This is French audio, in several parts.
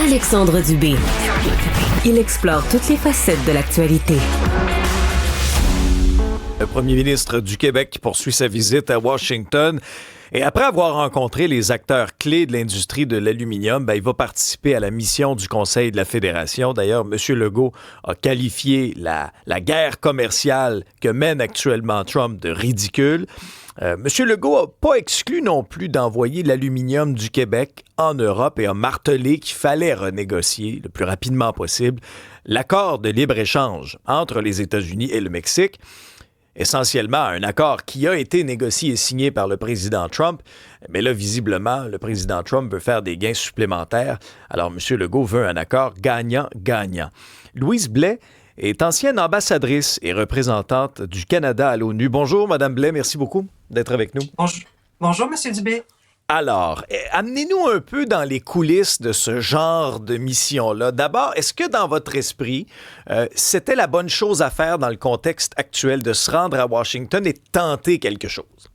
Alexandre Dubé. Il explore toutes les facettes de l'actualité. Le premier ministre du Québec poursuit sa visite à Washington. Et après avoir rencontré les acteurs clés de l'industrie de l'aluminium, il va participer à la mission du Conseil de la Fédération. D'ailleurs, M. Legault a qualifié la guerre commerciale que mène actuellement Trump de ridicule. M. Legault n'a pas exclu non plus d'envoyer l'aluminium du Québec en Europe et a martelé qu'il fallait renégocier le plus rapidement possible l'accord de libre-échange entre les États-Unis et le Mexique. Essentiellement un accord qui a été négocié et signé par le président Trump. Mais là, visiblement, le président Trump veut faire des gains supplémentaires. Alors, M. Legault veut un accord gagnant-gagnant. Louise Blais est ancienne ambassadrice et représentante du Canada à l'ONU. Bonjour, Mme Blais. Merci beaucoup d'être avec nous. Bonjour, M. Dubé. Alors, amenez-nous un peu dans les coulisses de ce genre de mission-là. D'abord, est-ce que dans votre esprit, c'était la bonne chose à faire dans le contexte actuel de se rendre à Washington et de tenter quelque chose?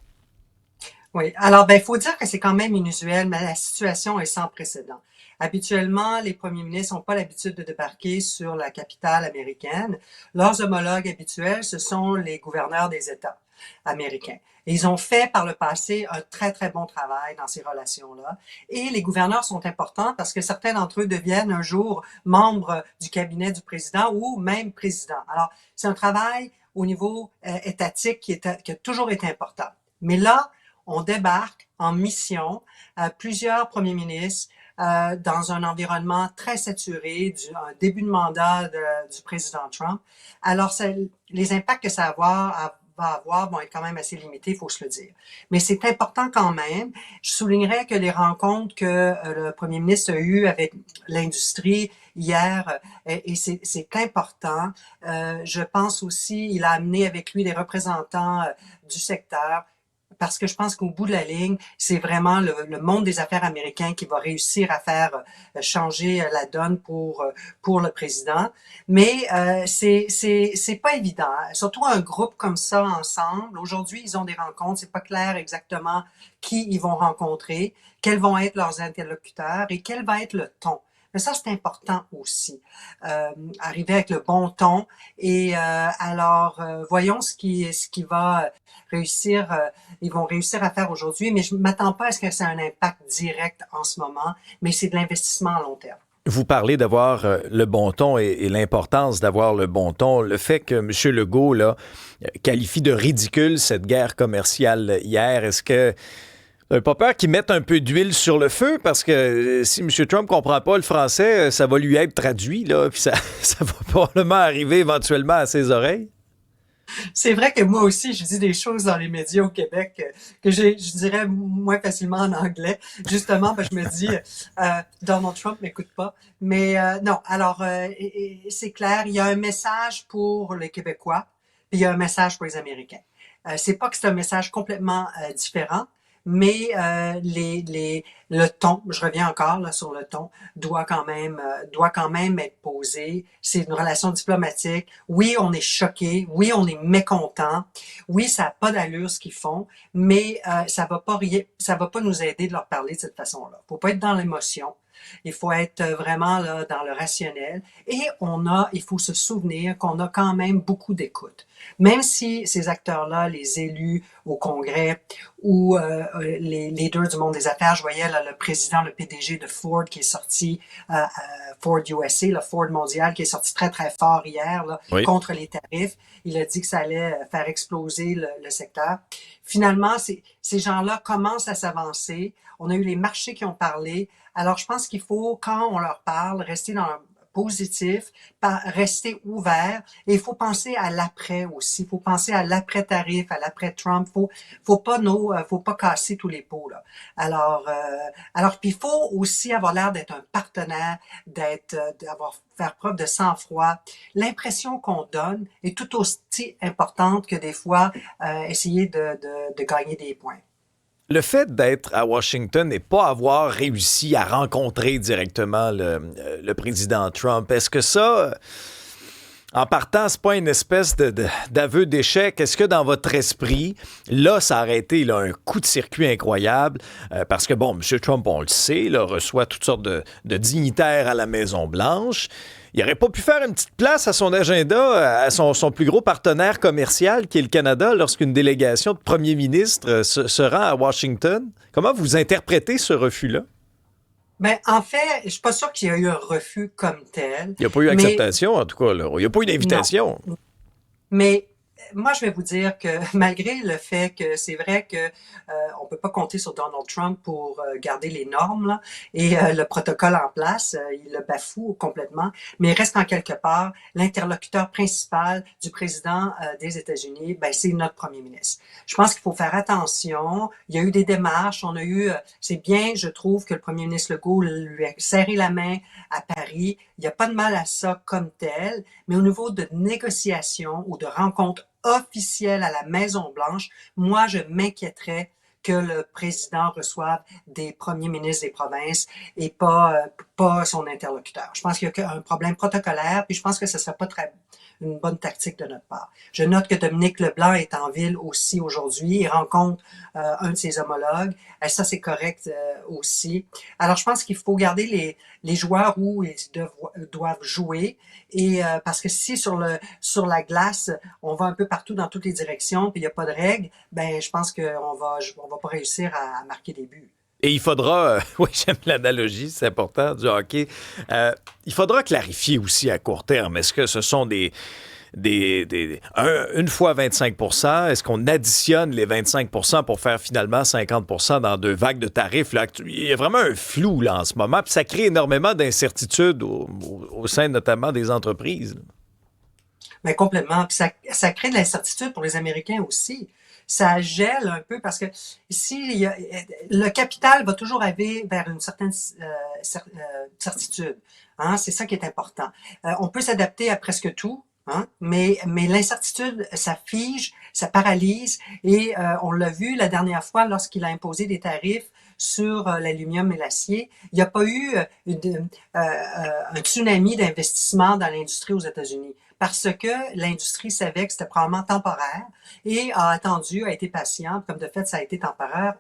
Oui, alors, il faut dire que c'est quand même inusuel, mais la situation est sans précédent. Habituellement, les premiers ministres n'ont pas l'habitude de débarquer sur la capitale américaine. Leurs homologues habituels, ce sont les gouverneurs des États américains. Et ils ont fait par le passé un très, très bon travail dans ces relations-là. Et les gouverneurs sont importants parce que certains d'entre eux deviennent un jour membres du cabinet du président ou même président. Alors, c'est un travail au niveau étatique qui a toujours été important. Mais là, on débarque en mission, plusieurs premiers ministres, dans un environnement très saturé, un début de mandat du président Trump. Alors, les impacts que ça va avoir vont être quand même assez limités, il faut se le dire. Mais c'est important quand même. Je soulignerais que les rencontres que le premier ministre a eues avec l'industrie hier, et c'est important. Je pense aussi, il a amené avec lui des représentants du secteur, parce que je pense qu'au bout de la ligne, c'est vraiment le monde des affaires américain qui va réussir à faire changer la donne pour le président. Mais c'est pas évident, surtout un groupe comme ça ensemble. Aujourd'hui, ils ont des rencontres, c'est pas clair exactement qui ils vont rencontrer, quels vont être leurs interlocuteurs et quel va être le ton. Mais ça, c'est important aussi. Arriver avec le bon ton. Et alors, voyons ce qui va réussir, ils vont réussir à faire aujourd'hui. Mais je ne m'attends pas à ce que ça ait un impact direct en ce moment, mais c'est de l'investissement à long terme. Vous parlez d'avoir le bon ton et l'importance d'avoir le bon ton. Le fait que M. Legault qualifie de ridicule cette guerre commerciale hier, est-ce que vous n'avez pas peur qu'ils mettent un peu d'huile sur le feu? Parce que si M. Trump ne comprend pas le français, ça va lui être traduit, là, puis ça va probablement arriver éventuellement à ses oreilles. C'est vrai que moi aussi, je dis des choses dans les médias au Québec que je dirais moins facilement en anglais. Justement, je me dis, Donald Trump m'écoute pas. Mais non, alors, c'est clair, il y a un message pour les Québécois, puis il y a un message pour les Américains. C'est pas que c'est un message complètement différent, mais le ton, je reviens encore là sur le ton, doit quand même être posé. C'est une relation diplomatique. Oui, on est choqué. Oui, on est mécontent. Oui, ça n'a pas d'allure ce qu'ils font, mais ça va pas nous aider de leur parler de cette façon-là. Faut pas être dans l'émotion. Il faut être vraiment là dans le rationnel. Et il faut se souvenir qu'on a quand même beaucoup d'écoute. Même si ces acteurs-là, les élus au Congrès ou les leaders du monde des affaires, je voyais là, le président, le PDG de Ford qui est sorti, Ford USA, le Ford mondial, qui est sorti très, très fort hier là, oui, contre les tarifs. Il a dit que ça allait faire exploser le secteur. Finalement, ces gens-là commencent à s'avancer. On a eu les marchés qui ont parlé. Alors, je pense qu'il faut, quand on leur parle, rester dans le positif, rester ouvert. Et il faut penser à l'après aussi. Il faut penser à l'après-tarif, à l'après-Trump. Faut pas casser tous les pots, là. Alors, puis il faut aussi avoir l'air d'être un partenaire, faire preuve de sang-froid. L'impression qu'on donne est tout aussi importante que des fois, essayer de gagner des points. Le fait d'être à Washington et pas avoir réussi à rencontrer directement le président Trump, est-ce que ça En partant, c'est pas une espèce d'aveu d'échec. Est-ce que dans votre esprit, là, ça aurait été là, un coup de circuit incroyable? Parce que, bon, M. Trump, on le sait, là, reçoit toutes sortes de dignitaires à la Maison-Blanche. Il n'aurait pas pu faire une petite place à son agenda, à son plus gros partenaire commercial, qui est le Canada, lorsqu'une délégation de premiers ministres se rend à Washington. Comment vous interprétez ce refus-là? Ben, en fait, je suis pas sûre qu'il y a eu un refus comme tel, Il n'y a pas eu mais acceptation, en tout cas. Là. Il n'y a pas eu non. d'invitation. Mais moi, je vais vous dire que malgré le fait que c'est vrai que on peut pas compter sur Donald Trump pour garder les normes là, et le protocole en place, il le bafoue complètement, mais il reste en quelque part l'interlocuteur principal du président des États-Unis, ben c'est notre premier ministre. Je pense qu'il faut faire attention. Il y a eu des démarches, on a eu, c'est bien, je trouve que le premier ministre Legault lui a serré la main à Paris. Il n'y a pas de mal à ça comme tel, mais au niveau de négociations ou de rencontres officielles à la Maison-Blanche, moi, je m'inquiéterais que le président reçoive des premiers ministres des provinces et pas son interlocuteur. Je pense qu'il y a un problème protocolaire, puis je pense que ce ne serait pas une bonne tactique de notre part. Je note que Dominique Leblanc est en ville aussi aujourd'hui. Il rencontre un de ses homologues. Et ça, c'est correct aussi. Alors, je pense qu'il faut garder les joueurs où ils doivent jouer. Et parce que si sur la glace, on va un peu partout dans toutes les directions, puis il n'y a pas de règles, ben je pense qu'on va pas réussir à marquer des buts. Et il faudra, oui, j'aime l'analogie, c'est important, du hockey. Il faudra clarifier aussi à court terme. Est-ce que ce sont une fois 25 %? Est-ce qu'on additionne les 25 % pour faire finalement 50 % dans 2 vagues de tarifs? Là? Il y a vraiment un flou là, en ce moment, puis ça crée énormément d'incertitudes au sein notamment des entreprises. Mais complètement. Puis ça crée de l'incertitude pour les Américains aussi. Ça gèle un peu parce que ici, le capital va toujours aller vers une certaine certitude. Hein? C'est ça qui est important. On peut s'adapter à presque tout. Hein? Mais l'incertitude, ça fige, ça paralyse et on l'a vu la dernière fois lorsqu'il a imposé des tarifs sur l'aluminium et l'acier. Il n'y a pas eu un tsunami d'investissement dans l'industrie aux États-Unis parce que l'industrie savait que c'était probablement temporaire et a attendu, a été patiente. Comme de fait, ça a été temporaire.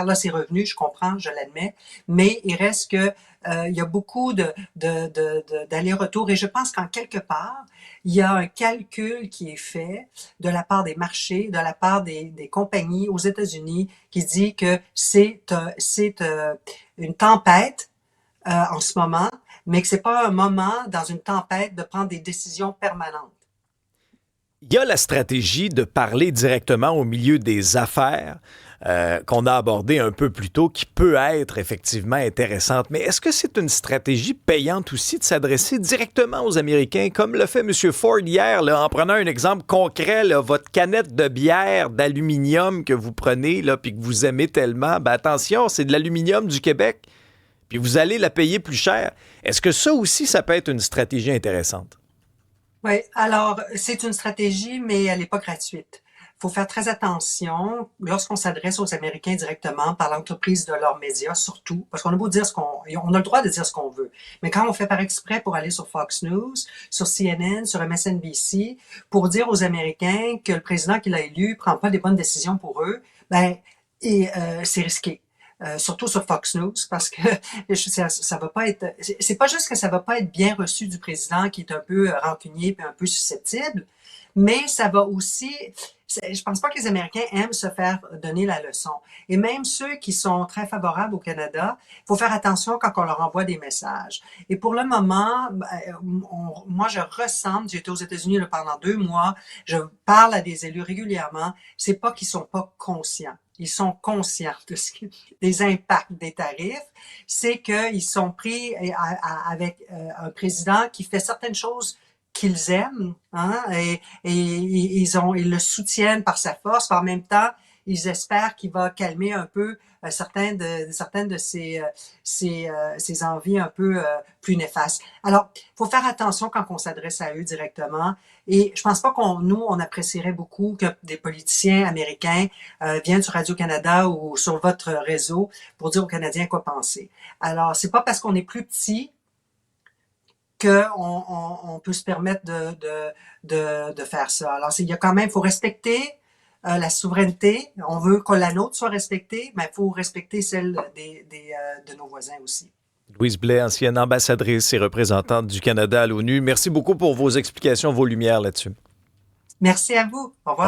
Là, c'est revenu, je comprends, je l'admets, mais il reste que il y a beaucoup d'allers-retours et je pense qu'en quelque part, il y a un calcul qui est fait de la part des marchés, de la part des compagnies aux États-Unis qui dit que c'est une tempête en ce moment, mais que c'est pas un moment dans une tempête de prendre des décisions permanentes. Il y a la stratégie de parler directement au milieu des affaires qu'on a abordée un peu plus tôt, qui peut être effectivement intéressante. Mais est-ce que c'est une stratégie payante aussi de s'adresser directement aux Américains, comme le fait M. Ford hier, là, en prenant un exemple concret, là, votre canette de bière d'aluminium que vous prenez là, puis que vous aimez tellement, ben attention, c'est de l'aluminium du Québec, puis vous allez la payer plus cher. Est-ce que ça aussi, ça peut être une stratégie intéressante? Oui, alors c'est une stratégie, mais elle n'est pas gratuite. Il faut faire très attention lorsqu'on s'adresse aux Américains directement par l'entreprise de leurs médias, surtout, parce qu'on a beau dire on a le droit de dire ce qu'on veut, mais quand on fait par exprès pour aller sur Fox News, sur CNN, sur MSNBC, pour dire aux Américains que le président qu'il a élu prend pas des bonnes décisions pour eux, c'est risqué. Surtout sur Fox News, parce que ça va pas être, c'est pas juste que ça va pas être bien reçu du président qui est un peu rancunier puis un peu susceptible, mais ça va aussi, je pense pas que les Américains aiment se faire donner la leçon. Et même ceux qui sont très favorables au Canada, il faut faire attention quand on leur envoie des messages. Et pour le moment, moi je ressemble, j'ai été aux États-Unis pendant 2 mois, je parle à des élus régulièrement, c'est pas qu'ils sont pas conscients. Ils sont conscients des impacts des tarifs, c'est qu'ils sont pris avec un président qui fait certaines choses qu'ils aiment, hein, et ils le soutiennent par sa force, mais en même temps, ils espèrent qu'il va calmer un peu certaines de ses envies un peu plus néfastes. Alors, il faut faire attention quand on s'adresse à eux directement. Et je pense pas on apprécierait beaucoup que des politiciens américains viennent sur Radio-Canada ou sur votre réseau pour dire aux Canadiens quoi penser. Alors, c'est pas parce qu'on est plus petit qu'on peut se permettre de faire ça. Alors, il y a quand même, il faut respecter la souveraineté. On veut que la nôtre soit respectée, mais il faut respecter celle de nos voisins aussi. Louise Blais, ancienne ambassadrice et représentante du Canada à l'ONU. Merci beaucoup pour vos explications, vos lumières là-dessus. Merci à vous. Au revoir.